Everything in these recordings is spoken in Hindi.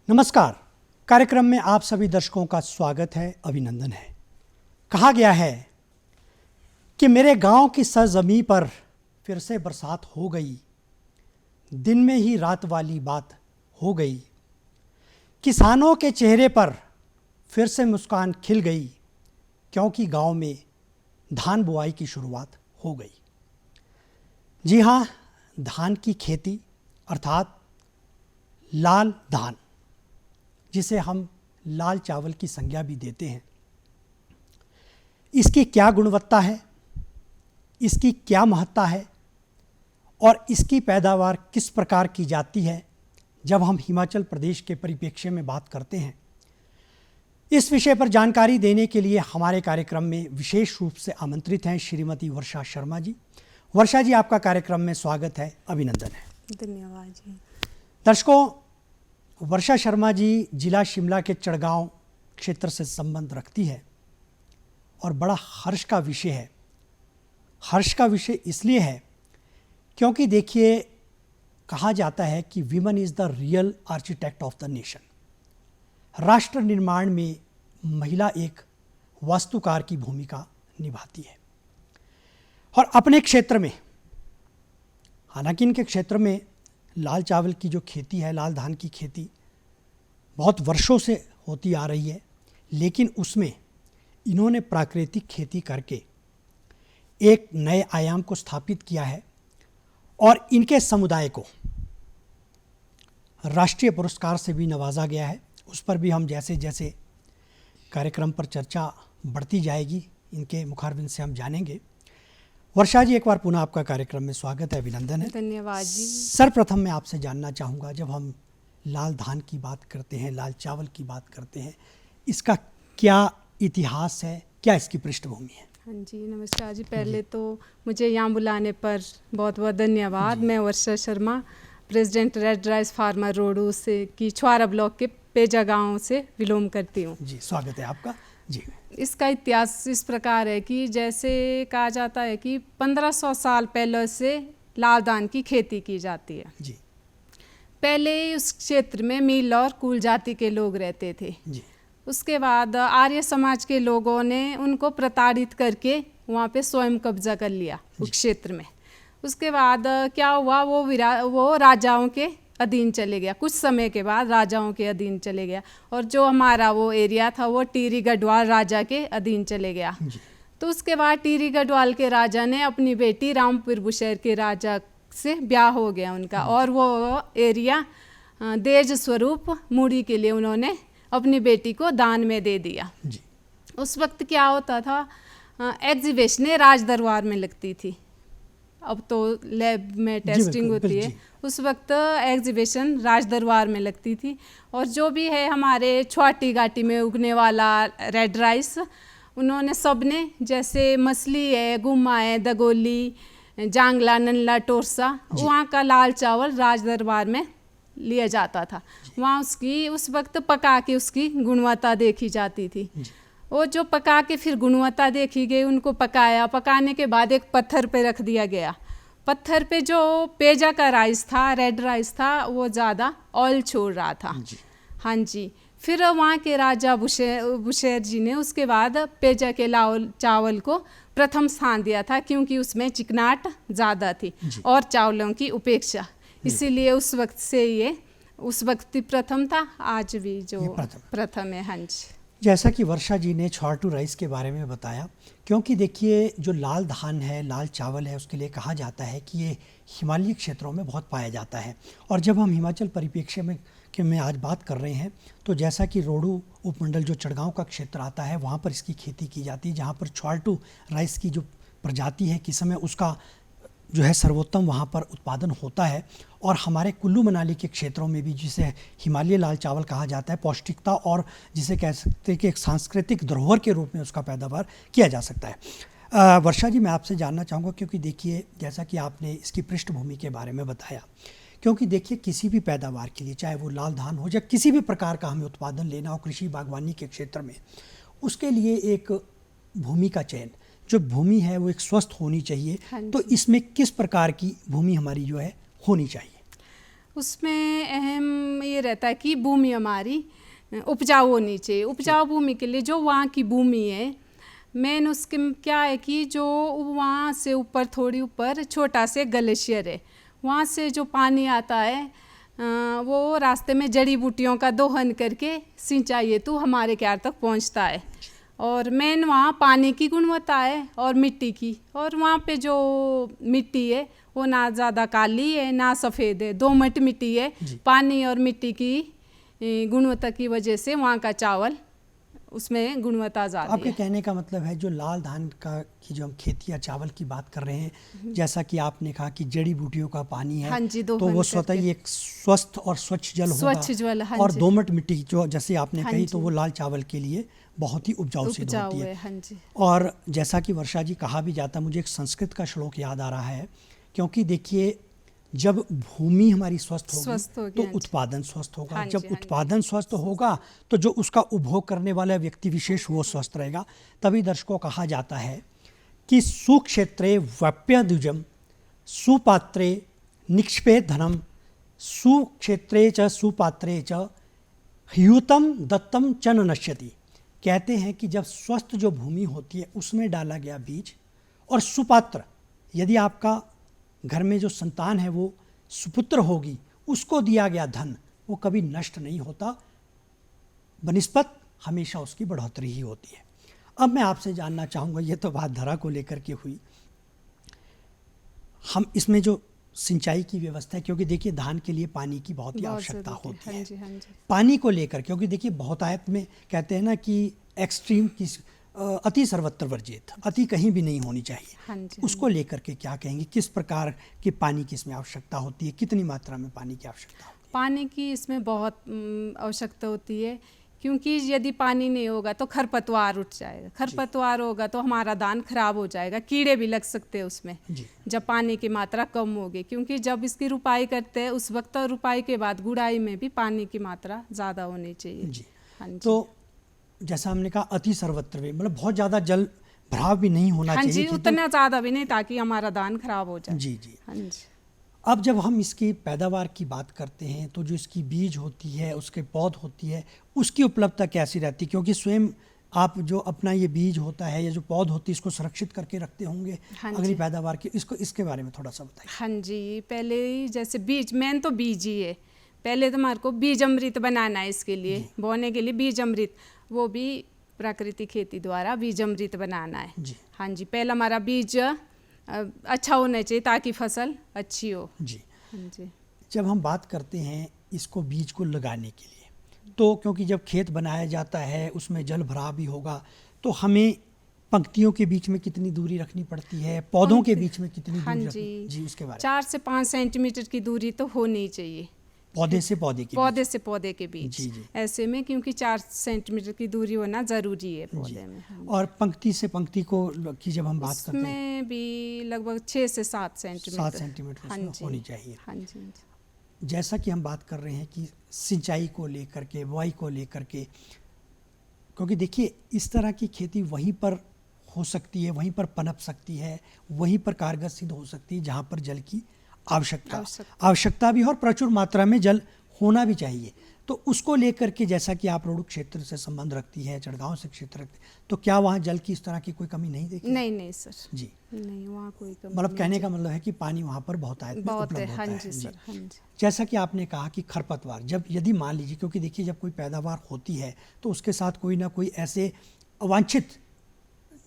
नमस्कार। कार्यक्रम में आप सभी दर्शकों का स्वागत है, अभिनंदन है। कहा गया है कि मेरे गांव की सरजमीं पर फिर से बरसात हो गई, दिन में ही रात वाली बात हो गई। किसानों के चेहरे पर फिर से मुस्कान खिल गई, क्योंकि गांव में धान बुआई की शुरुआत हो गई। जी हाँ, धान की खेती अर्थात लाल धान, जिसे हम लाल चावल की संज्ञा भी देते हैं। इसकी क्या गुणवत्ता है, इसकी क्या महत्ता है और इसकी पैदावार किस प्रकार की जाती है, जब हम हिमाचल प्रदेश के परिप्रेक्ष्य में बात करते हैं। इस विषय पर जानकारी देने के लिए हमारे कार्यक्रम में विशेष रूप से आमंत्रित हैं श्रीमती वर्षा शर्मा जी। वर्षा जी, आपका कार्यक्रम में स्वागत है, अभिनंदन है। धन्यवाद जी। दर्शकों, वर्षा शर्मा जी जिला शिमला के चड़गांव क्षेत्र से संबंध रखती है और बड़ा हर्ष का विषय है। हर्ष का विषय इसलिए है क्योंकि देखिए, कहा जाता है कि women is the real architect of the nation. राष्ट्र निर्माण में महिला एक वास्तुकार की भूमिका निभाती है और अपने क्षेत्र में, हालांकि इनके क्षेत्र में लाल चावल की जो खेती है, लाल धान की खेती बहुत वर्षों से होती आ रही है, लेकिन उसमें इन्होंने प्राकृतिक खेती करके एक नए आयाम को स्थापित किया है और इनके समुदाय को राष्ट्रीय पुरस्कार से भी नवाजा गया है। उस पर भी हम जैसे जैसे कार्यक्रम पर चर्चा बढ़ती जाएगी, इनके मुखारबिन से हम जानेंगे। वर्षा जी, एक बार पुनः आपका कार्यक्रम में स्वागत है, अभिनंदन है। धन्यवाद जी। सर्वप्रथम मैं आपसे जानना चाहूँगा, जब हम लाल धान की बात करते हैं, लाल चावल की बात करते हैं, इसका क्या इतिहास है, क्या इसकी पृष्ठभूमि है? हाँ जी, नमस्कार जी। पहले तो मुझे यहाँ बुलाने पर बहुत बहुत धन्यवाद। मैं Varsha Sharma, president red rice farmer Rohru से की छुआरा ब्लॉक के पेजा गांव से बिलोंग करती हूँ। जी, स्वागत है आपका जी। इसका इतिहास इस प्रकार है कि जैसे कहा जाता है कि 1500 साल पहले से लाल धान की खेती की जाती है जी। पहले उस क्षेत्र में मील और कुल जाति के लोग रहते थे जी। उसके बाद आर्य समाज के लोगों ने उनको प्रताड़ित करके वहाँ पे स्वयं कब्जा कर लिया उस क्षेत्र में। उसके बाद क्या हुआ, वो राजाओं के अधीन चले गया। कुछ समय के बाद राजाओं के अधीन चले गया और जो हमारा वो एरिया था वो टिहरी गढ़वाल राजा के अधीन चले गया। तो उसके बाद टिहरी गढ़वाल के राजा ने अपनी बेटी रामपुर बुशहर के राजा से ब्याह हो गया उनका, और वो एरिया देज स्वरूप मूड़ी के लिए उन्होंने अपनी बेटी को दान में दे दिया। जी। उस वक्त क्या होता था, एग्जीबिशन राज दरबार में लगती थी। अब तो लैब में टेस्टिंग होती है, उस वक्त एग्जीबिशन राज दरबार में लगती थी। और जो भी है हमारे छोटी घाटी में उगने वाला रेड राइस, उन्होंने सब ने, जैसे मछली है, गुम्मा है, दगोली, जांगला, नल्ला, टोरसा, वहाँ का लाल चावल राज दरबार में लिया जाता था। वहाँ उसकी उस वक्त पका के उसकी गुणवत्ता देखी जाती थी। वो जो पका के फिर गुणवत्ता देखी गई, उनको पकाने के बाद एक पत्थर पे रख दिया गया। पत्थर पे जो पेजा का राइस था, रेड राइस था, वो ज़्यादा ऑयल छोड़ रहा था। हाँ जी। फिर वहाँ के राजा बुशहर जी ने उसके बाद पेजा के लाल चावल को प्रथम स्थान दिया था, क्योंकि उसमें चिकनाहट ज़्यादा थी और चावलों की उपेक्षा, इसीलिए उस वक्त से ये उस वक्त प्रथम था, आज भी जो प्रथम है। हाँ जी। जैसा कि वर्षा जी ने छॉर्टू राइस के बारे में बताया, क्योंकि देखिए जो लाल धान है, लाल चावल है, उसके लिए कहा जाता है कि ये हिमालयी क्षेत्रों में बहुत पाया जाता है। और जब हम हिमाचल परिप्रेक्ष्य में आज बात कर रहे हैं, तो जैसा कि रोडू उपमंडल जो चड़गांव का क्षेत्र आता है, वहाँ पर इसकी खेती की जाती है, जहाँ पर छॉर्टू राइस की जो प्रजाति है, किस्म है, उसका जो है सर्वोत्तम वहाँ पर उत्पादन होता है। और हमारे कुल्लू मनाली के क्षेत्रों में भी, जिसे हिमालय लाल चावल कहा जाता है, पौष्टिकता और जिसे कह सकते हैं कि एक सांस्कृतिक धरोहर के रूप में उसका पैदावार किया जा सकता है। वर्षा जी, मैं आपसे जानना चाहूँगा, क्योंकि देखिए जैसा कि आपने इसकी पृष्ठभूमि के बारे में बताया, क्योंकि देखिए किसी भी पैदावार के लिए, चाहे वो लाल धान हो या किसी भी प्रकार का हमें उत्पादन लेना हो कृषि बागवानी के क्षेत्र में, उसके लिए एक भूमि का चयन, जो भूमि है वो एक स्वस्थ होनी चाहिए। तो इसमें किस प्रकार की भूमि हमारी जो है होनी चाहिए? उसमें अहम ये रहता है कि भूमि हमारी उपजाऊ होनी चाहिए। उपजाऊ भूमि के लिए जो वहाँ की भूमि है, मेन उसके क्या है कि जो वहाँ से ऊपर थोड़ी ऊपर छोटा से ग्लेशियर है, वहाँ से जो पानी आता है वो रास्ते में जड़ी बूटियों का दोहन करके सिंचाई हेतु हमारे क्यार तक पहुँचता है। और मेन वहाँ पानी की गुणवत्ता है और मिट्टी की, और वहाँ पे जो मिट्टी है वो ना ज़्यादा काली है ना सफ़ेद है, दोमट मिट्टी है। पानी और मिट्टी की गुणवत्ता की वजह से वहाँ का चावल उसमें गुणवत्ता ज़्यादा है। आपके कहने का मतलब है जो लाल धान का की जो हम खेती या चावल की बात कर रहे हैं, जैसा कि आपने कहा कि जड़ी बूटियों का पानी है, हाँ जी, तो वो स्वतः ही एक स्वस्थ और स्वच्छ जल होगा। स्वच्छ जल, हाँ और जी। दोमट मिट्टी जो जैसे आपने हाँ कही, जी। तो वो लाल चावल के लिए बहुत ही उपजाऊ सिद्ध होती है। हाँ जी। और जैसा कि वर्षा जी कहा भी जाता, मुझे एक संस्कृत का श्लोक याद आ रहा है, क्योंकि देखिए जब भूमि हमारी स्वस्थ होगी तो उत्पादन स्वस्थ होगा। जब उत्पादन स्वस्थ होगा तो जो उसका उपभोग करने वाला व्यक्ति विशेष वो स्वस्थ रहेगा। तभी दर्शकों कहा जाता है कि सुक्षेत्रे वप्यद्विजम सुपात्रे निक्षेपेत धनम सुक्षेत्रे च सुपात्रे च ह्यूतम दत्तम च न नश्यति। कहते हैं कि जब स्वस्थ जो भूमि होती है उसमें डाला गया बीज, और सुपात्र, यदि आपका घर में जो संतान है वो सुपुत्र होगी, उसको दिया गया धन वो कभी नष्ट नहीं होता, बनिस्पत हमेशा उसकी बढ़ोतरी ही होती है। अब मैं आपसे जानना चाहूँगा, ये तो बात धरा को लेकर के हुई, हम इसमें जो सिंचाई की व्यवस्था है, क्योंकि देखिए धान के लिए पानी की बहुत ही आवश्यकता होती है। हाँ जी। पानी को लेकर, क्योंकि देखिए बहुतायत में कहते हैं ना कि एक्सट्रीम की अति सर्वत्र वर्जित, अति कहीं भी नहीं होनी चाहिए। हाँ जी। उसको लेकर के क्या कहेंगे, किस प्रकार की पानी की इसमें आवश्यकता होती है, कितनी मात्रा में पानी की आवश्यकता होती है? पानी की इसमें बहुत आवश्यकता होती है, क्योंकि यदि पानी नहीं होगा तो खरपतवार उठ जाएगा, खरपतवार होगा तो हमारा धान खराब हो जाएगा, कीड़े भी लग सकते हैं उसमें जब पानी की मात्रा कम होगी। क्योंकि जब इसकी रुपाई करते हैं उस वक्त, और रुपाई के बाद गुड़ाई में भी पानी की मात्रा ज़्यादा होनी चाहिए। जी। हाँ जी। तो जैसा हमने कहा अति सर्वत्र में, मतलब बहुत ज़्यादा जल भराव भी नहीं होना चाहिए। हाँ जी, उतना ज़्यादा भी नहीं ताकि हमारा धान खराब हो जाए। जी। हाँ जी। अब जब हम इसकी पैदावार की बात करते हैं तो जो इसकी बीज होती है, उसके पौध होती है, उसकी उपलब्धता कैसी रहती है? क्योंकि स्वयं आप जो अपना ये बीज होता है या जो पौध होती है इसको सुरक्षित करके रखते होंगे अगली पैदावार की, इसके बारे में थोड़ा सा बताइए। हाँ जी, पहले जैसे बीज, मेन तो बीज ही है। पहले तो हमारे को बीज अमृत बनाना है, इसके लिए बोने के लिए बीज अमृत, वो भी प्राकृतिक खेती द्वारा बीज अमृत बनाना है। हाँ जी, पहला हमारा बीज अच्छा होना चाहिए ताकि फसल अच्छी हो। जी। हाँ जी। जब हम बात करते हैं इसको बीज को लगाने के लिए, तो क्योंकि जब खेत बनाया जाता है उसमें जल भराव भी होगा, तो हमें पंक्तियों के बीच में कितनी दूरी रखनी पड़ती है, पौधों के बीच में कितनी दूरी रखनी? जी, उसके बारे में। 4 से 5 सेंटीमीटर की दूरी तो होनी चाहिए पौधे से पौधे के बीच। जी। ऐसे में क्योंकि 4 सेंटीमीटर की दूरी होना ज़रूरी है पौधे में। और पंक्ति से पंक्ति को की जब हम बात करते हैं, उसमें भी लगभग 6 से 7 सेंटीमीटर। 7 सेंटीमीटर होनी चाहिए। हाँ जी। जैसा कि हम बात कर रहे हैं कि सिंचाई को लेकर के, बुआई को लेकर के, क्योंकि देखिए इस तरह की खेती वहीं पर हो सकती है, वहीं पर पनप सकती है, वहीं पर कारगर सिद्ध हो सकती है जहाँ पर जल की आवश्यकता भी और प्रचुर मात्रा में जल होना भी चाहिए। तो उसको लेकर के, जैसा कि आप रोड क्षेत्र से संबंध रखती है, चढ़गांव से क्षेत्र रखती है, तो क्या वहाँ जल की इस तरह की कोई कमी नहीं देखी? नहीं सर जी, नहीं, वहाँ कोई कमी, मतलब कहने का मतलब है कि पानी वहाँ पर बहुत उपलब्ध होता है। हाँ जी सर। हाँ जी। जैसा कि आपने कहा कि खरपतवार, जब यदि मान लीजिए, क्योंकि देखिए जब कोई पैदावार होती है तो उसके साथ कोई ना कोई ऐसे अवांछित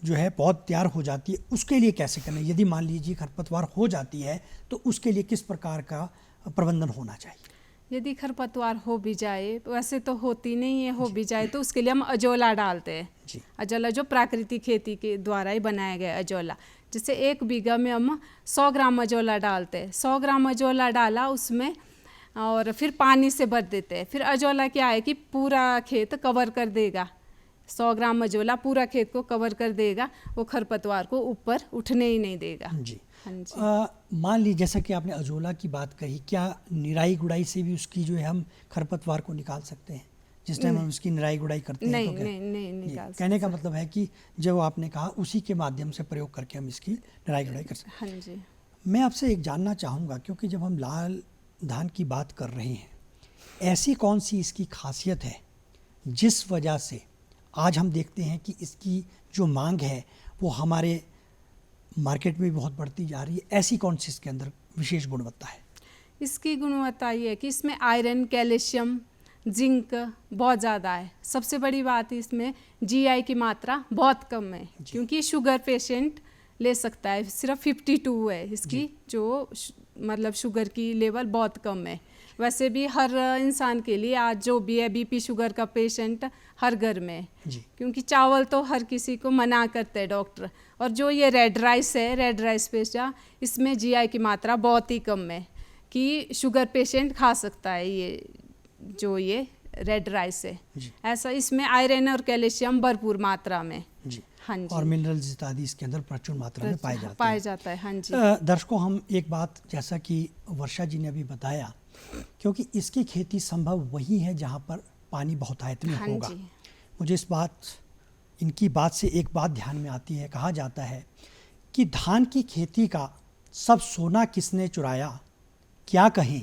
जो है पौध तैयार हो जाती है, उसके लिए कैसे करना है? यदि मान लीजिए खरपतवार हो जाती है तो उसके लिए किस प्रकार का प्रबंधन होना चाहिए? यदि खरपतवार हो भी जाए, वैसे तो होती नहीं है, हो भी जाए तो उसके लिए हम अजोला डालते हैं। अजोला जो प्राकृतिक खेती के द्वारा ही बनाया गया अजोला, जैसे 1 बीघा में हम 100 ग्राम अजोला डालते हैं। 100 ग्राम अजोला डाला उसमें, और फिर पानी से भर देते हैं। फिर अजोला क्या है कि पूरा खेत कवर कर देगा, 100 ग्राम अजोला पूरा खेत को कवर कर देगा, वो खरपतवार को ऊपर उठने ही नहीं देगा। जी। मान लीजिए जैसा कि आपने अजोला की बात कही, क्या निराई गुड़ाई से भी उसकी जो है हम खरपतवार को निकाल सकते हैं? जिस टाइम हम उसकी निराई गुड़ाई करते हैं तो नहीं निकाल। कहने का मतलब है कि जो आपने कहा उसी के माध्यम से प्रयोग करके हम इसकी निराई गुड़ाई कर सकते हैं। हाँ जी। मैं आपसे एक जानना चाहूँगा, क्योंकि जब हम लाल धान की बात कर रहे हैं, ऐसी कौन सी इसकी खासियत है जिस वजह से आज हम देखते हैं कि इसकी जो मांग है वो हमारे मार्केट में भी बहुत बढ़ती जा रही है? ऐसी कौन सी इसके अंदर विशेष गुणवत्ता है? इसकी गुणवत्ता ये है कि इसमें आयरन, कैल्शियम, जिंक बहुत ज़्यादा है। सबसे बड़ी बात इसमें जीआई की मात्रा बहुत कम है, क्योंकि शुगर पेशेंट ले सकता है। सिर्फ 52 है इसकी जो मतलब शुगर की लेवल बहुत कम है। वैसे भी हर इंसान के लिए आज जो भी है बीपी शुगर का पेशेंट हर घर में है, क्योंकि चावल तो हर किसी को मना करते हैं डॉक्टर। और जो ये रेड राइस है, रेड राइस पेशा, इसमें जीआई की मात्रा बहुत ही कम है कि शुगर पेशेंट खा सकता है ये रेड राइस है। ऐसा इसमें आयरन और कैल्शियम भरपूर मात्रा में जी। हाँ जी, और मिनरल्स इत्यादि इसके अंदर प्रचुर मात्रा में पाया जाता है। हाँ जी। दर्शकों, हम एक बात जैसा कि वर्षा जी ने अभी बताया, क्योंकि इसकी खेती संभव वही है जहाँ पर पानी बहुतायत में होगा। मुझे इनकी बात से एक बात ध्यान में आती है। कहा जाता है कि धान की खेती का सब सोना किसने चुराया, क्या कहें,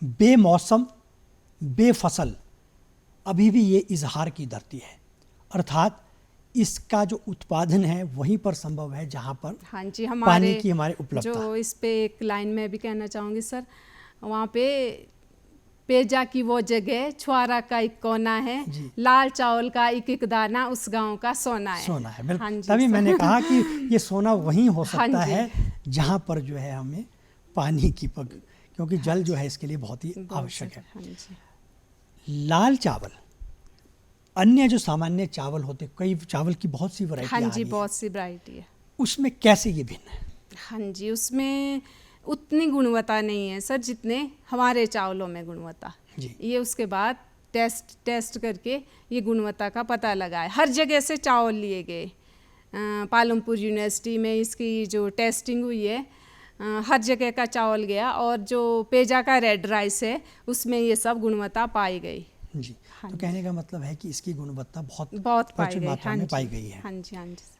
बेमौसम बेफसल अभी भी ये इजहार की धरती है। अर्थात इसका जो उत्पादन है वहीं पर संभव है जहाँ पर हाँ जी, पानी की हमारे उपलब्धता। जो इस पे एक लाइन में भी कहना चाहूँगी सर, वहाँ पे पेजा की वो जगह छुआरा का एक कोना है, लाल चावल का एक एक दाना उस गांव का सोना है। सोना है, बिल्कुल। हाँ, तभी मैंने कहा कि ये सोना वहीं हो सकता है जहाँ पर जो है हमें पानी की क्योंकि जल जो है इसके लिए बहुत ही आवश्यक है। लाल चावल, अन्य जो सामान्य चावल होते, कई चावल की बहुत सी वैरायटी। हाँ जी, बहुत सी वैरायटी है। उसमें कैसे ये भिन्न है? हाँ जी, उसमें उतनी गुणवत्ता नहीं है सर जितने हमारे चावलों में गुणवत्ता। ये उसके बाद टेस्ट करके ये गुणवत्ता का पता लगा है। हर जगह से चावल लिए गए, पालमपुर यूनिवर्सिटी में इसकी जो टेस्टिंग हुई है, हर जगह का चावल गया, और जो पेजा का रेड राइस है उसमें ये सब गुणवत्ता पाई गई। जी। हाँ, तो कहने का मतलब है कि इसकी गुणवत्ता बहुत पाई गई है। हाँ जी, हाँ जी।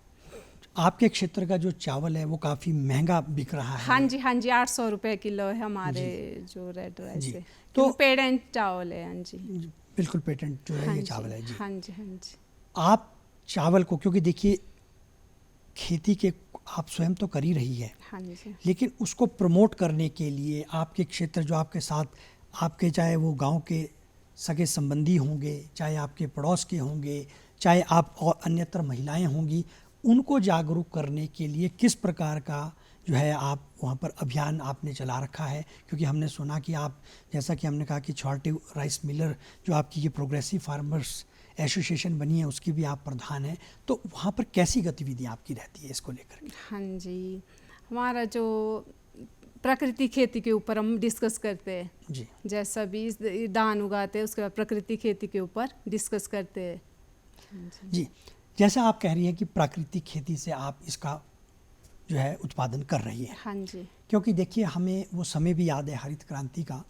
आपके क्षेत्र का जो चावल है वो काफ़ी महंगा बिक रहा है। हाँ जी, हाँ जी, 800 रुपये किलो है हमारे जो रेड राइस है। तो पेटेंट चावल है। हाँ जी, बिल्कुल पेटेंट जो है ये चावल है। जी हाँ जी, हाँ जी। आप चावल को, क्योंकि देखिए खेती के आप स्वयं तो कर ही रही है, हाँ जी, लेकिन उसको प्रमोट करने के लिए आपके क्षेत्र जो आपके साथ आपके, चाहे वो गांव के सगे संबंधी होंगे, चाहे आपके पड़ोस के होंगे, चाहे आप और अन्यत्र महिलाएं होंगी, उनको जागरूक करने के लिए किस प्रकार का जो है आप वहाँ पर अभियान आपने चला रखा है? क्योंकि हमने सुना कि आप, जैसा कि हमने कहा कि छोटे राइस मिलर जो आपकी ये प्रोग्रेसिव फार्मर्स एसोसिएशन बनी है उसकी भी आप प्रधान हैं, तो वहाँ पर कैसी गतिविधियाँ आपकी रहती है इसको लेकर? हाँ जी, हमारा जो प्राकृतिक खेती के ऊपर हम डिस्कस करते हैं जी। जैसा भी धान उगाते हैं उसके बाद प्राकृतिक खेती के ऊपर डिस्कस करते हैं। जी, जैसा आप कह रही हैं कि प्राकृतिक खेती से आप इसका जो है उत्पादन कर रही है। हाँ जी, क्योंकि देखिए हमें वो समय भी याद है हरित क्रांति का,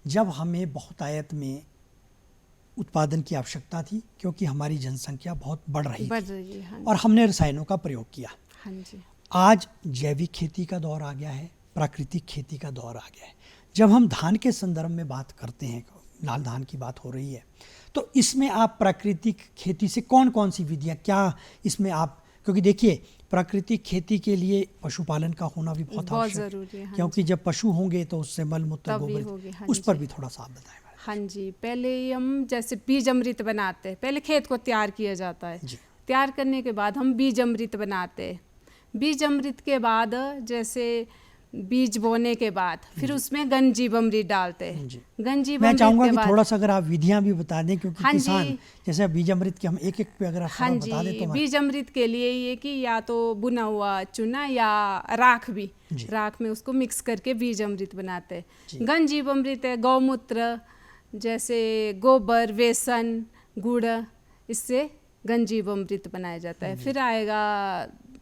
जब हमें बहुतायत में उत्पादन की आवश्यकता थी, क्योंकि हमारी जनसंख्या बहुत बढ़ रही थी। हाँ, और हमने रसायनों का प्रयोग किया। हाँ जी। आज जैविक खेती का दौर आ गया है, प्राकृतिक खेती का दौर आ गया है। जब हम धान के संदर्भ में बात करते हैं, लाल धान की बात हो रही है, तो इसमें आप प्राकृतिक खेती से कौन कौन सी विधियाँ, क्या इसमें आप, क्योंकि देखिए प्राकृतिक खेती के लिए पशुपालन का होना भी बहुत ज़रूरी है। क्योंकि जब पशु होंगे तो उससे मल मूत्र गोबर, उस पर भी थोड़ा सा आप बताएं। हाँ जी, पहले हम जैसे बीज अमृत बनाते हैं, पहले खेत को तैयार किया जाता है। तैयार करने के बाद हम बीज अमृत बनाते हैं। बीज अमृत के बाद जैसे बीज बोने के बाद फिर उसमें गंजीबमृत डालते हैं। गंजीबमृत मैं चाहूंगा कि थोड़ा सा अगर आप विधियां भी बता दें, क्योंकि किसान जैसे बीज अमृत के हम एक एक पे अगर आप बता दें तो। बीज अमृत के लिए ये कि या तो बुना हुआ चूना या राख भी, राख में उसको मिक्स करके बीज अमृत बनाते हैं। गंजीबमृत है गौमूत्र, जैसे गोबर, बेसन, गुड़, इससे गंजीबमृत बनाया जाता है। फिर आएगा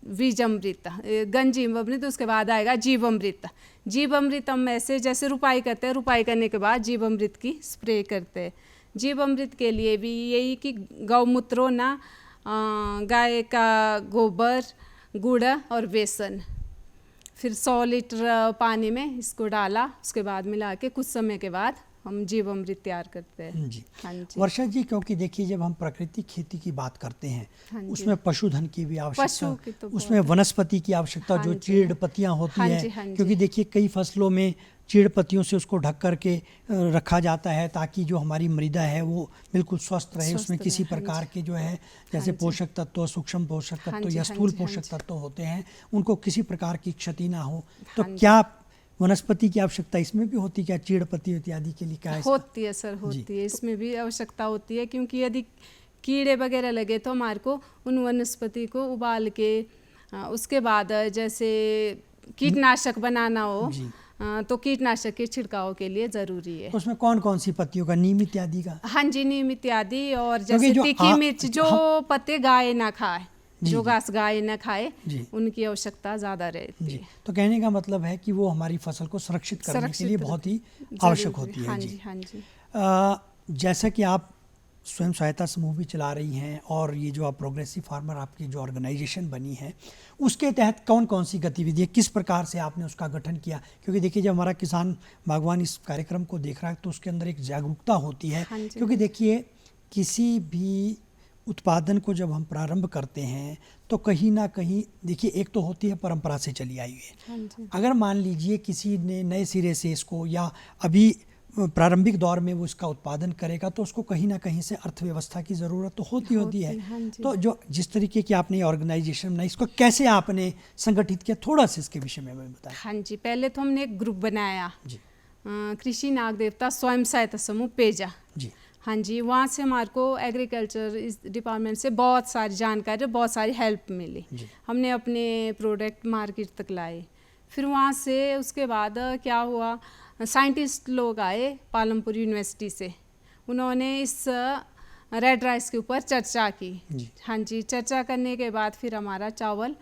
बीजमृत, गंजीबमृत, उसके बाद आएगा जीवामृत। जीवामृत हम ऐसे जैसे रुपाई करते हैं, रुपाई करने के बाद जीवामृत की स्प्रे करते हैं। जीवामृत के लिए भी यही कि गौमूत्रों ना, गाय का गोबर, गुड़ और बेसन, फिर 100 लीटर पानी में इसको डाला, उसके बाद मिला के कुछ समय के बाद हम जीवामृत तैयार करते हैं। जी। हाँ जी। वर्षा जी, क्योंकि देखिए जब हम प्राकृतिक खेती की बात करते हैं हाँ जी। उसमें पशुधन की भी पशु आवश्यकता, की तो उसमें वनस्पति की आवश्यकता, हाँ जो जी। चीड़ पत्तियां होती हाँ है, जी, हाँ जी। क्योंकि देखिए कई फसलों में चीड़ पत्तियों से उसको ढक करके रखा जाता है ताकि जो हमारी मृदा है वो बिल्कुल स्वस्थ रहे, उसमें स्वस्थ किसी रहे, हाँ प्रकार जी। के जो है जैसे हाँ जी। पोषक तत्व, सूक्ष्म पोषक हाँ तत्व जी, या हाँ स्थूल जी, हाँ पोषक जी। तत्व होते हैं, उनको किसी प्रकार की क्षति ना हो। तो हाँ जी। क्या वनस्पति की आवश्यकता इसमें भी होती है क्या, चीड़ पत्ती इत्यादि के लिए? क्या है इसका? होती है सर, होती है, इसमें भी आवश्यकता होती है, क्योंकि यदि कीड़े वगैरह लगे तो हमारे को उन वनस्पति को उबाल के उसके बाद जैसे कीटनाशक बनाना हो जी। तो कीटनाशक के छिड़काव के लिए ज़रूरी है। तो उसमें कौन कौन सी पत्तियों का, नीम इत्यादि का? हाँ जी, नीम इत्यादि, और क्योंकि जैसे जो तीखी मिर्च जो हम पत्ते गाय ना खाए, जी, जो जी। घास गाय ना खाए, जी। उनकी आवश्यकता ज़्यादा रहती जी, है। तो कहने का मतलब है कि वो हमारी फसल को सुरक्षित करने के सुरक्षित लिए बहुत ही जरूरी, आवश्यक होती है। हाँ जी। जी, हाँ जी। जैसा कि आप स्वयं सहायता समूह भी चला रही हैं और ये जो आप प्रोग्रेसिव फार्मर आपकी जो ऑर्गेनाइजेशन बनी है उसके तहत कौन कौन सी गतिविधियाँ, किस प्रकार से आपने उसका गठन किया? क्योंकि देखिए जब हमारा किसान बागवान इस कार्यक्रम को देख रहा है तो उसके अंदर एक जागरूकता होती है। हाँ जी, क्योंकि हाँ जी। देखिए किसी भी उत्पादन को जब हम प्रारंभ करते हैं तो कहीं ना कहीं देखिए एक तो होती है परंपरा से चली आई हुई है। हाँ जी। अगर मान लीजिए किसी ने नए सिरे से इसको या अभी प्रारंभिक दौर में वो इसका उत्पादन करेगा तो उसको कहीं ना कहीं से अर्थव्यवस्था की ज़रूरत तो होती है। हाँ जी। तो जो जिस तरीके की आपने ऑर्गेनाइजेशन बनाई, इसको कैसे आपने संगठित किया, थोड़ा सा इसके विषय में हमें बताएं। हाँ जी, पहले तो हमने एक ग्रुप बनाया, जी। कृषि नाग देवता स्वयं सहायता समूह पेजा। जी। हाँ जी, वहाँ से हमारे को एग्रीकल्चर इस डिपार्टमेंट से बहुत सारी जानकारी, बहुत सारी हेल्प मिली। जी। हमने अपने प्रोडक्ट मार्केट तक लाए। फिर वहाँ से उसके बाद क्या हुआ, साइंटिस्ट लोग आए पालमपुर यूनिवर्सिटी से, उन्होंने इस रेड राइस के ऊपर चर्चा की। जी। हाँ जी, चर्चा करने के बाद फिर हमारा चावल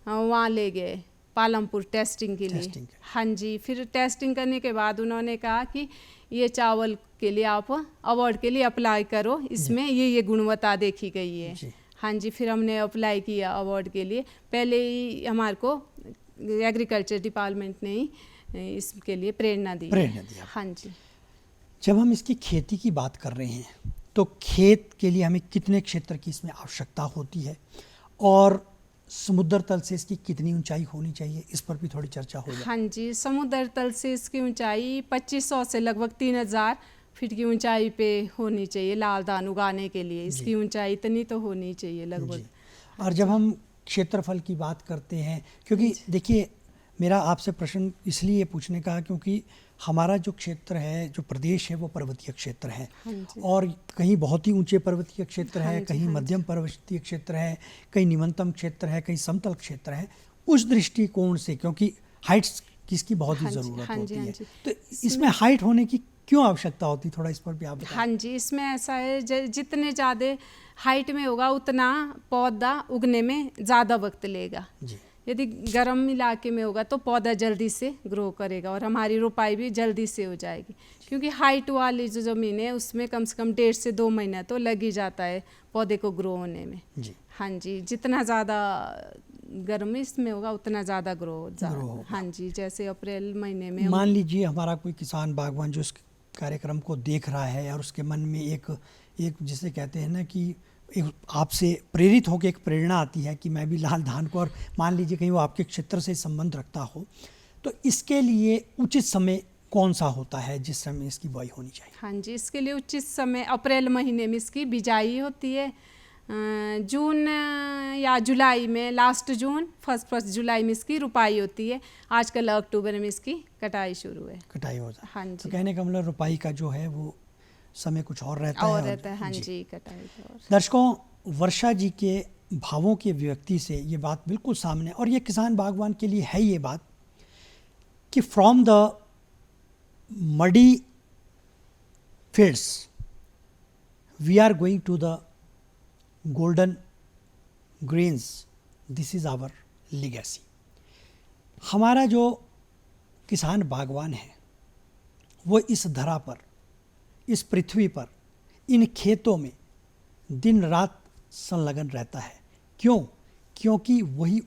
वहाँ ले गए पालमपुर टेस्टिंग के लिए। हाँ जी, फिर टेस्टिंग करने के बाद उन्होंने कहा कि ये चावल के लिए आप अवार्ड के लिए अप्लाई करो, इसमें ये गुणवत्ता देखी गई है। जी। हाँ जी, फिर हमने अप्लाई किया अवार्ड के लिए। पहले ही हमारे को एग्रीकल्चर डिपार्टमेंट ने ही इसके लिए प्रेरणा दी। हाँ जी। जब हम इसकी खेती की बात कर रहे हैं तो खेत के लिए हमें कितने क्षेत्र की इसमें आवश्यकता होती है और समुद्र तल से इसकी कितनी ऊंचाई होनी चाहिए, इस पर भी थोड़ी चर्चा हो जाए। हाँ जी, समुद्र तल से इसकी ऊंचाई 2500 से लगभग 3000 फीट की ऊंचाई पे होनी चाहिए। लाल धान उगाने के लिए इसकी ऊंचाई इतनी तो होनी चाहिए लगभग। और जब हम क्षेत्रफल की बात करते हैं, क्योंकि देखिए मेरा आपसे प्रश्न इसलिए पूछने का क्योंकि हमारा जो क्षेत्र है, जो प्रदेश है वो पर्वतीय क्षेत्र है। और कहीं बहुत ही ऊंचे पर्वतीय क्षेत्र है, कहीं मध्यम पर्वतीय क्षेत्र है, कहीं निम्नतम क्षेत्र है, कहीं समतल क्षेत्र है। उस दृष्टिकोण से क्योंकि हाइट्स की इसकी बहुत ही ज़रूरत होती है, तो इसमें हाइट होने की क्यों आवश्यकता होती, थोड़ा इस पर भी आप बताएं। हाँ जी, इसमें ऐसा है जितने ज़्यादा हाइट में होगा उतना पौधा उगने में ज़्यादा वक्त लेगा। जी। यदि गर्म इलाके में होगा तो पौधा जल्दी से ग्रो करेगा और हमारी रोपाई भी जल्दी से हो जाएगी। क्योंकि हाइट वाली जो ज़मीन है उसमें कम से कम 1.5 से 2 महीना तो लग ही जाता है पौधे को ग्रो होने में। जी। हाँ जी, जितना ज़्यादा गर्मी इसमें होगा उतना ज़्यादा ग्रो होगा। हाँ जी, जैसे अप्रैल महीने में मान लीजिए हमारा कोई किसान बागवान जो इस कार्यक्रम को देख रहा है और उसके मन में एक जिसे कहते हैं ना कि एक आपसे प्रेरित होकर एक प्रेरणा आती है कि मैं भी लाल धान को, और मान लीजिए कहीं वो आपके क्षेत्र से संबंध रखता हो, तो इसके लिए उचित समय कौन सा होता है जिस समय इसकी बुआई होनी चाहिए? हाँ जी, इसके लिए उचित समय अप्रैल महीने में इसकी बिजाई होती है। जून या जुलाई में, लास्ट जून फर्स्ट जुलाई में इसकी रुपाई होती है। आजकल अक्टूबर में इसकी कटाई शुरू है, कटाई हो जाए। हाँ जी। तो कहने का मतलब रुपाई का जो है वो समय कुछ और रहता है। हाँ जी, कटाई और। दर्शकों, वर्षा जी के भावों की अभिव्यक्ति से ये बात बिल्कुल सामने, और ये किसान बागवान के लिए है ये बात कि from the muddy fields we are going to the golden grains, this is our legacy. हमारा जो किसान बागवान है वो इस धरा पर, इस पृथ्वी पर, इन खेतों में दिन रात संलग्न रहता है। क्यों? क्योंकि वही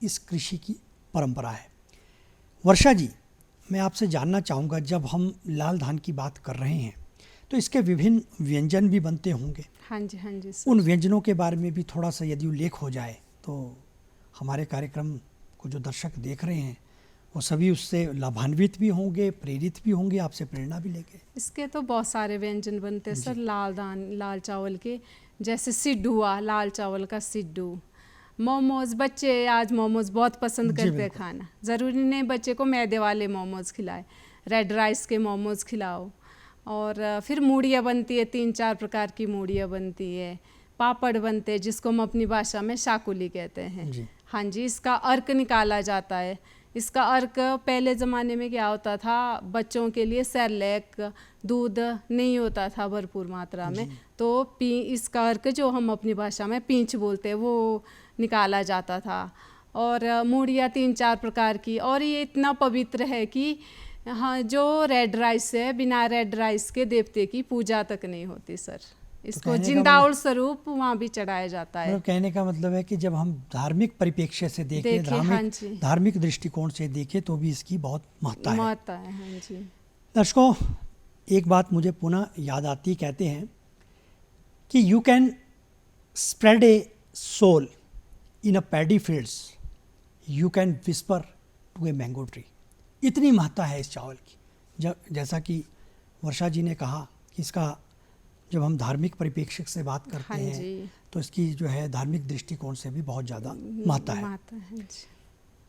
इस कृषि की परंपरा है। वर्षा जी, मैं आपसे जानना चाहूँगा, जब हम लाल धान की बात कर रहे हैं तो इसके विभिन्न व्यंजन भी बनते होंगे। हाँ जी सर। उन व्यंजनों के बारे में भी थोड़ा सा यदि उल्लेख हो जाए तो हमारे कार्यक्रम को जो दर्शक देख रहे हैं वो सभी उससे लाभान्वित भी होंगे, प्रेरित भी होंगे, आपसे प्रेरणा भी लेंगे। इसके तो बहुत सारे व्यंजन बनते हैं सर लाल चावल के, जैसे सिड्डू हुआ, लाल चावल का सिड्डू। मोमोज, बच्चे आज मोमोज बहुत पसंद करते हैं खाना। ज़रूरी नहीं बच्चे को मैदे वाले मोमोज खिलाए, रेड राइस के मोमोज खिलाओ। और फिर मूढ़ियाँ बनती है, 3-4 प्रकार की मूढ़ियाँ बनती है। पापड़ बनते हैं जिसको हम अपनी भाषा में शाकुली कहते हैं। हाँ जी, इसका अर्क निकाला जाता है। इसका अर्क पहले ज़माने में क्या होता था, बच्चों के लिए सेरेलैक, दूध नहीं होता था भरपूर मात्रा में, तो इसका अर्क जो हम अपनी भाषा में पींच बोलते हैं वो निकाला जाता था। और मूढ़ियाँ 3-4 प्रकार की, और ये इतना पवित्र है कि हाँ, जो रेड राइस है, बिना रेड राइस के देवते की पूजा तक नहीं होती सर। इसको जिंदाउल स्वरूप वहाँ भी चढ़ाया जाता है। कहने का मतलब है कि जब हम धार्मिक परिप्रेक्ष्य से देखें, धार्मिक दृष्टिकोण से देखें तो भी इसकी बहुत महत्ता है। हाँ जी। दर्शकों, एक बात मुझे पुनः याद आती, कहते हैं कि you can spread a soul in a paddy fields, you can whisper to a mango tree. इतनी महत्ता है इस चावल की। जैसा कि वर्षा जी ने कहा कि इसका जब हम धार्मिक परिप्रेक्ष्य से बात करते हैं तो इसकी जो है धार्मिक दृष्टिकोण से भी बहुत ज़्यादा महत्ता है।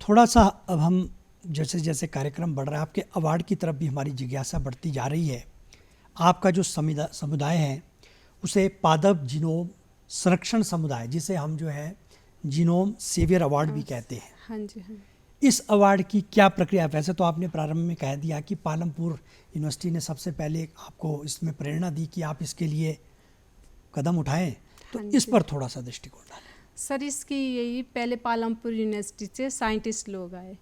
थोड़ा सा अब हम जैसे जैसे कार्यक्रम बढ़ रहा है, आपके अवार्ड की तरफ भी हमारी जिज्ञासा बढ़ती जा रही है। आपका जो समुदाय है उसे पादप जीनोम संरक्षण समुदाय, जिसे हम जो है जीनोम सेवियर अवार्ड भी कहते हैं। हाँ जी। इस अवार्ड की क्या प्रक्रिया? वैसे तो आपने प्रारंभ में कह दिया कि पालमपुर यूनिवर्सिटी ने सबसे पहले आपको इसमें प्रेरणा दी कि आप इसके लिए कदम उठाएं, तो इस पर थोड़ा सा दृष्टिकोण डालें। सर, इसकी यही पहले पालमपुर यूनिवर्सिटी से साइंटिस्ट लोग आए।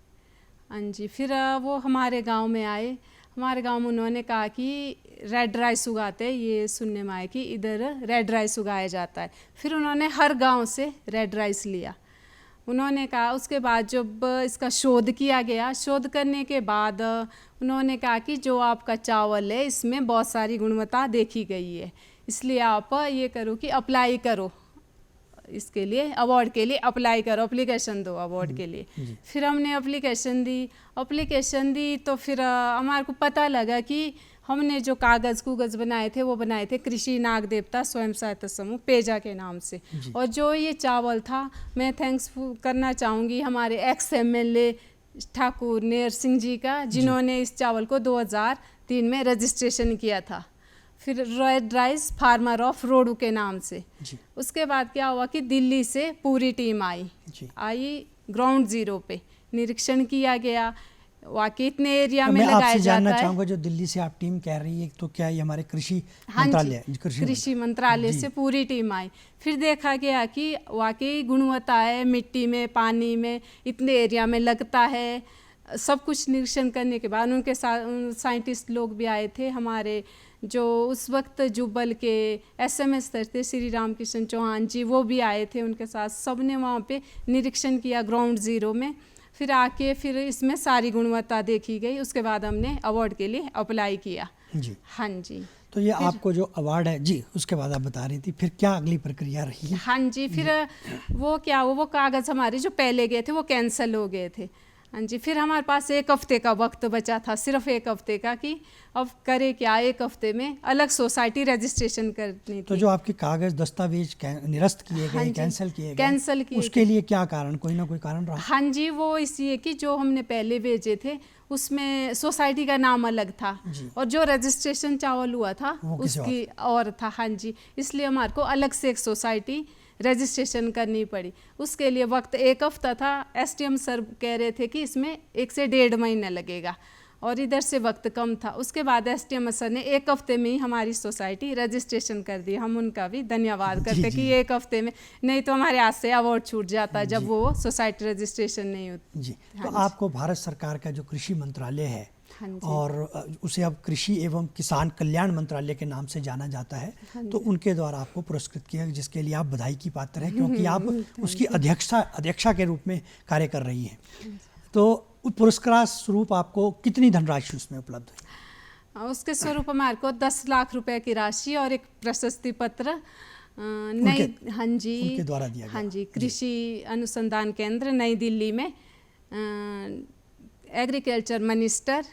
हाँ जी, फिर वो हमारे गांव में आए। हमारे गांव में उन्होंने कहा कि रेड राइस उगाते हैं, ये सुनने में आया कि इधर रेड राइस उगाया जाता है। फिर उन्होंने हर गांव से रेड राइस लिया। उन्होंने कहा, उसके बाद जब इसका शोध किया गया, शोध करने के बाद उन्होंने कहा कि जो आपका चावल है इसमें बहुत सारी गुणवत्ता देखी गई है, इसलिए आप ये करो कि अप्लाई करो, इसके लिए अवार्ड के लिए अप्लाई करो, एप्लीकेशन दो अवार्ड के लिए। फिर हमने एप्लीकेशन दी तो फिर हमारे को पता लगा कि हमने जो कागज़ बनाए थे वो बनाए थे कृषि नाग देवता स्वयं सहायता समूह पेजा के नाम से। और जो ये चावल था, मैं थैंक्स करना चाहूँगी हमारे XMLA ठाकुर नेर सिंह जी का, जिन्होंने इस चावल को 2003 में रजिस्ट्रेशन किया था। फिर red rice farmer of Rohru के नाम से। उसके बाद क्या हुआ कि दिल्ली से पूरी टीम आई ग्राउंड जीरो पे, निरीक्षण किया गया, वाकई इतने एरिया में लगाया जाता है। मैं आपसे जानना चाहूँगा, जो दिल्ली से आप टीम कह रही है, तो क्या ये हमारे कृषि मंत्रालय? कृषि मंत्रालय से पूरी टीम आई। फिर देखा गया कि वाकई गुणवत्ता है, मिट्टी में, पानी में, इतने एरिया में लगता है। सब कुछ निरीक्षण करने के बाद उनके साथ साइंटिस्ट लोग भी आए थे हमारे, जो उस वक्त जुब्बल के SMS सर थे श्री रामकिशन चौहान जी, वो भी आए थे उनके साथ। सब ने वहाँ पे निरीक्षण किया ग्राउंड जीरो में। फिर आके फिर इसमें सारी गुणवत्ता देखी गई। उसके बाद हमने अवार्ड के लिए अप्लाई किया। जी हाँ जी। तो ये आपको जो अवार्ड है जी, उसके बाद आप बता रही थी फिर क्या अगली प्रक्रिया रही? हाँ जी, फिर वो क्या हुआ, वो कागज़ हमारे जो पहले गए थे वो कैंसिल हो गए थे। हाँ जी, फिर हमारे पास 1 हफ्ते का वक्त बचा था, सिर्फ 1 हफ्ते का, कि अब करे क्या। 1 हफ्ते में अलग सोसाइटी रजिस्ट्रेशन करनी थी। तो जो आपके कागज़ दस्तावेज निरस्त किए गए, कैंसिल किए, उसके लिए क्या कारण, कोई ना कोई कारण रहा? हाँ जी, वो इसलिए कि जो हमने पहले भेजे थे उसमें सोसाइटी का नाम अलग था और जो रजिस्ट्रेशन चावल हुआ था उसकी और था। हाँ जी, इसलिए हमारे को अलग से एक सोसाइटी रजिस्ट्रेशन करनी पड़ी। उसके लिए वक्त 1 हफ्ता था। SDM सर कह रहे थे कि इसमें 1 से 1.5 महीना लगेगा, और इधर से वक्त कम था। उसके बाद SDM सर ने 1 हफ्ते में ही हमारी सोसाइटी रजिस्ट्रेशन कर दी। हम उनका भी धन्यवाद करते कि 1 हफ्ते में, नहीं तो हमारे हाथ से अवार्ड छूट जाता जब वो सोसाइटी रजिस्ट्रेशन नहीं होती। जी, तो आपको भारत सरकार का जो कृषि मंत्रालय है, और उसे अब कृषि एवं किसान कल्याण मंत्रालय के नाम से जाना जाता है, तो उनके द्वारा आपको पुरस्कृत किया, जिसके लिए आप बधाई की पात्र हैं, क्योंकि आप उसकी अध्यक्षा के रूप में कार्य कर रही हैं। तो उस पुरस्कार स्वरूप आपको कितनी धनराशि उसमें उपलब्ध हुई? उसके स्वरूप हमारे को 10 लाख रुपए की राशि और एक प्रशस्ति पत्र नई, हाँ जी, उनके द्वारा दिया गया। हाँ जी, कृषि अनुसंधान केंद्र नई दिल्ली में एग्रीकल्चर मिनिस्टर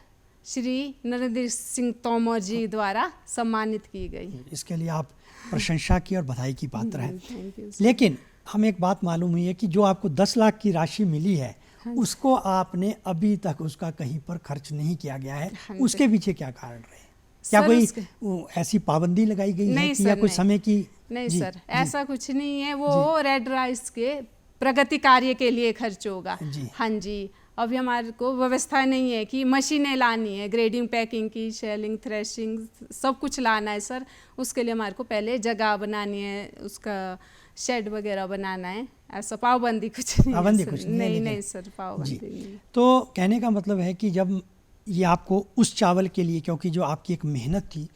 श्री नरेंद्र सिंह तोमर जी द्वारा सम्मानित की गई। इसके लिए आप प्रशंसा की और बधाई की पात्र हैं। Thank you. लेकिन हमें एक बात मालूम हुई है कि जो आपको 10 लाख की राशि मिली है, उसको आपने अभी तक उसका कहीं पर खर्च नहीं किया गया है। उसके पीछे क्या कारण रहे? क्या कोई ऐसी पाबंदी लगाई गई है कि या कोई समय की? नहीं सर, ऐसा कुछ नहीं है। वो रेड राइस के प्रगति कार्य के लिए खर्च होगा। हाँ जी, अभी हमारे को व्यवस्था नहीं है कि मशीनें लानी है, ग्रेडिंग, पैकिंग की, शेलिंग, थ्रेशिंग, सब कुछ लाना है सर। उसके लिए हमारे को पहले जगह बनानी है, उसका शेड वगैरह बनाना है। ऐसा पाबंदी कुछ नहीं, पाबंदी कुछ नहीं, नहीं सर, पाबंदी नहीं। तो कहने का मतलब है कि जब ये आपको उस चावल के लिए, क्योंकि जो आपकी एक मेहनत थी,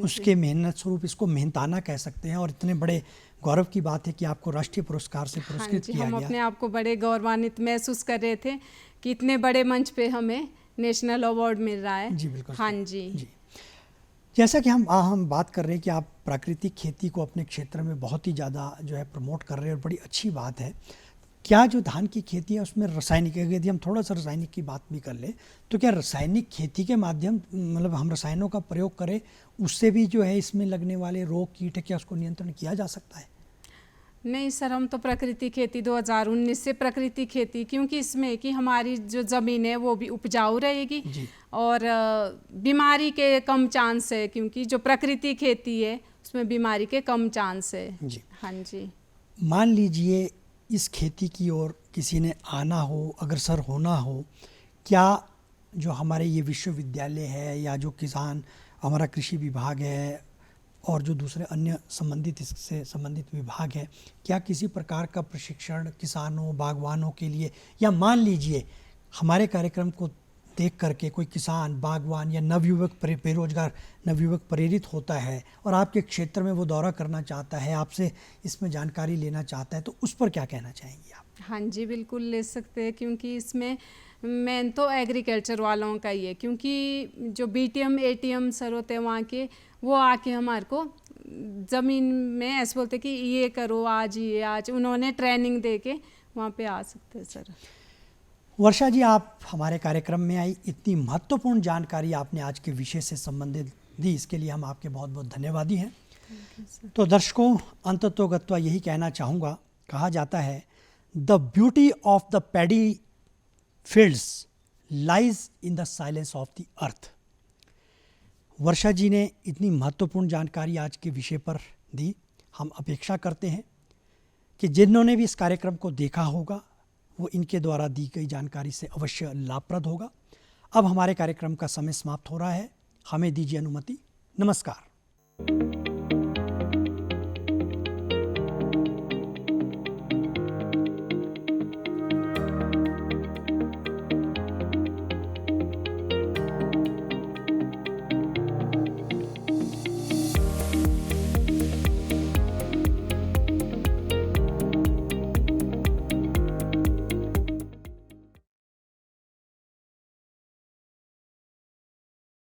उसके मेहनत स्वरूप इसको मेहनताना कह सकते हैं, और इतने बड़े गौरव की बात है कि आपको राष्ट्रीय पुरस्कार से पुरस्कृत किया गया। हम अपने आप को बड़े गौरवान्वित महसूस कर रहे थे कि इतने बड़े मंच पे हमें नेशनल अवार्ड मिल रहा है। जी बिल्कुल। हाँ जी। जैसा कि हम बात कर रहे हैं कि आप प्राकृतिक खेती को अपने क्षेत्र में बहुत ही ज़्यादा जो है प्रमोट कर रहे हैं, और बड़ी अच्छी बात है। क्या जो धान की खेती है उसमें रासायनिक, यदि हम थोड़ा सा रासायनिक की बात भी कर ले, तो क्या रासायनिक खेती के माध्यम, मतलब हम रसायनों का प्रयोग करें, उससे भी जो है इसमें लगने वाले रोग कीट है, क्या उसको नियंत्रण किया जा सकता है? नहीं सर, हम तो प्रकृति खेती 2019 से प्रकृति खेती, क्योंकि इसमें कि हमारी जो ज़मीन है वो भी उपजाऊ रहेगी और बीमारी के कम चांस है, क्योंकि जो प्रकृति खेती है उसमें बीमारी के कम चांस है। जी हाँ जी। मान लीजिए इस खेती की ओर किसी ने आना हो, अग्रसर होना हो, क्या जो हमारे ये विश्वविद्यालय है या जो किसान हमारा कृषि विभाग है और जो दूसरे अन्य संबंधित, इससे संबंधित विभाग है, क्या किसी प्रकार का प्रशिक्षण किसानों, बागवानों के लिए, या मान लीजिए हमारे कार्यक्रम को देख करके कोई किसान, बागवान या नवयुवक, बेरोजगार नवयुवक प्रेरित होता है और आपके क्षेत्र में वो दौरा करना चाहता है, आपसे इसमें जानकारी लेना चाहता है, तो उस पर क्या कहना चाहेंगी आप? हाँ जी, बिल्कुल ले सकते हैं, क्योंकि इसमें मेन तो एग्रीकल्चर वालों का ही है, क्योंकि जो BTM ATM सर होते हैं वहाँ के, वो आके हमारे को ज़मीन में ऐसे बोलते कि ये करो आज, ये आज, उन्होंने ट्रेनिंग दे के वहाँ पे आ सकते हैं सर। वर्षा जी, आप हमारे कार्यक्रम में आई, इतनी महत्वपूर्ण जानकारी आपने आज के विषय से संबंधित दी, इसके लिए हम आपके बहुत बहुत धन्यवादी हैं। तो दर्शकों, अंततोगत्वा यही कहना चाहूँगा, कहा जाता है the beauty of the paddy fields lies in the silence of the earth. Varsha ji ने इतनी महत्वपूर्ण जानकारी आज के विषय पर दी। हम अपेक्षा करते हैं कि जिन्होंने भी इस कार्यक्रम को देखा होगा वो इनके द्वारा दी गई जानकारी से अवश्य लाभप्रद होगा। अब हमारे कार्यक्रम का समय समाप्त हो रहा है, हमें दीजिए अनुमति। नमस्कार।